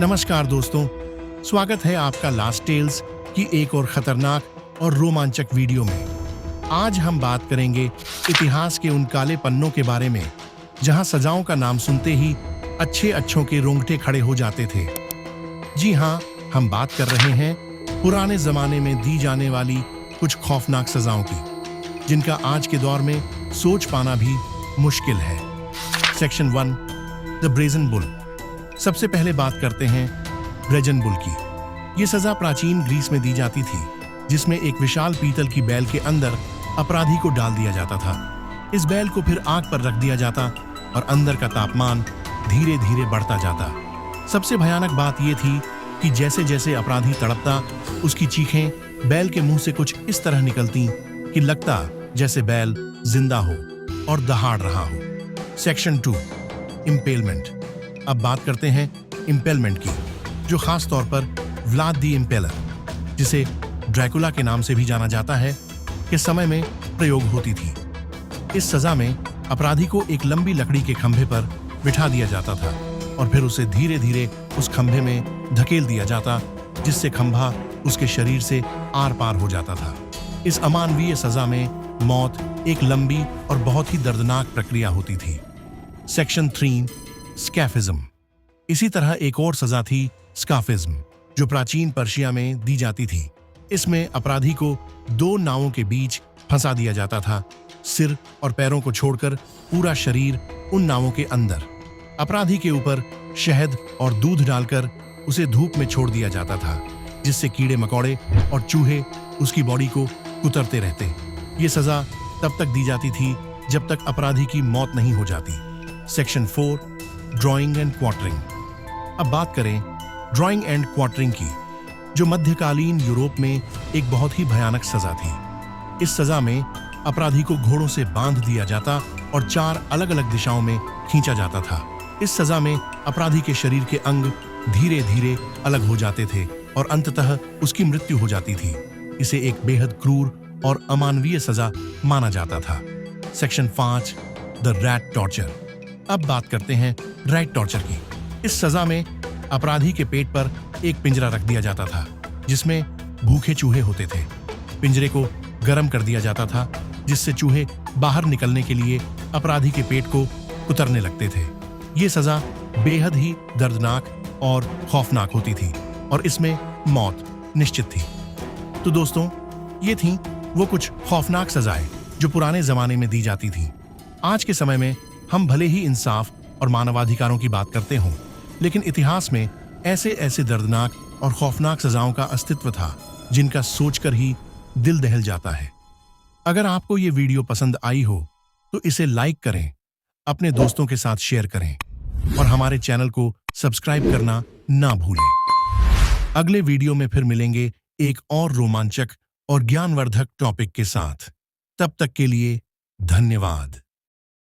नमस्कार दोस्तों, स्वागत है आपका लास्ट टेल्स की एक और खतरनाक और रोमांचक वीडियो में। आज हम बात करेंगे इतिहास के उन काले पन्नों के बारे में जहां सजाओं का नाम सुनते ही अच्छों के रोंगटे खड़े हो जाते थे। जी हाँ, हम बात कर रहे हैं पुराने जमाने में दी जाने वाली कुछ खौफनाक सजाओं की, जिनका आज के दौर में सोच पाना भी मुश्किल है। Section 1, the brazen bull. सबसे पहले बात करते हैं ब्रेजन बुल की। ये सजा प्राचीन ग्रीस में दी जाती थी, जिसमें एक विशाल पीतल की बैल के अंदर अपराधी को डाल दिया जाता था। इस बैल को फिर आग पर रख दिया जाता और अंदर का तापमान धीरे धीरे बढ़ता जाता। सबसे भयानक बात यह थी कि जैसे जैसे अपराधी तड़पता, उसकी चीखें बैल के मुंह से कुछ इस तरह निकलती कि लगता जैसे बैल जिंदा हो और दहाड़ रहा हो। सेक्शन 2, इम्पेलमेंट। अब बात करते हैं इम्पेलमेंट की, जो खास तौर पर व्लाद द इम्पेलर, जिसे ड्रैकुला के नाम से भी जाना जाता है, के समय में प्रयोग होती थी। इस सजा में अपराधी को एक लंबी लकड़ी के खंभे पर बिठा दिया जाता था और फिर उसे धीरे धीरे उस खंभे में धकेल दिया जाता, जिससे खंभा उसके शरीर से आर पार हो जाता था। इस अमानवीय सजा में मौत एक लंबी और बहुत ही दर्दनाक प्रक्रिया होती थी। सेक्शन 3, स्कैफिज्म। इसी तरह एक और सजा थी स्काफिज्म, जो प्राचीन पर्शिया में दी जाती थी। इसमें अपराधी को 2 नावों के बीच फंसा दिया जाता था, सिर और पैरों को छोड़कर पूरा शरीर उन नावों के अंदर। अपराधी के ऊपर शहद और दूध डालकर उसे धूप में छोड़ दिया जाता था, जिससे कीड़े मकोड़े और चूहे उसकी बॉडी को कुतरते रहते। ये सजा तब तक दी जाती थी जब तक अपराधी की मौत नहीं हो जाती। Section 4, drawing and quartering. अब बात करें ड्राइंग एंड क्वार्टरिंग की, जो मध्यकालीन यूरोप में एक बहुत ही भयानक सजा थी। इस सजा में अपराधी को घोड़ों से बांध दिया जाता और 4 अलग अलग दिशाओं में खींचा जाता था। इस सजा में अपराधी के शरीर के अंग धीरे धीरे अलग हो जाते थे और अंततः उसकी मृत्यु हो जाती थी। इसे एक बेहद क्रूर और अमानवीय सजा माना जाता था। Section 5, the rat torture. अब बात करते हैं रैट टॉर्चर की। इस सजा में अपराधी के पेट पर एक पिंजरा रख दिया जाता था, जिसमें भूखे चूहे होते थे। पिंजरे को गर्म कर दिया जाता था, जिससे चूहे बाहर निकलने के लिए अपराधी के पेट को कुतरने लगते थे। ये सजा बेहद ही दर्दनाक और खौफनाक होती थी और इसमें मौत निश्चित थी। तो दोस्तों, ये थी वो कुछ खौफनाक सजाएं जो पुराने जमाने में दी जाती थी। आज के समय में हम भले ही इंसाफ और मानवाधिकारों की बात करते हों, लेकिन इतिहास में ऐसे दर्दनाक और खौफनाक सजाओं का अस्तित्व था, जिनका सोचकर ही दिल दहल जाता है। अगर आपको ये वीडियो पसंद आई हो तो इसे लाइक करें, अपने दोस्तों के साथ शेयर करें और हमारे चैनल को सब्सक्राइब करना ना भूलें। अगले वीडियो में फिर मिलेंगे एक और रोमांचक और ज्ञानवर्धक टॉपिक के साथ। तब तक के लिए धन्यवाद।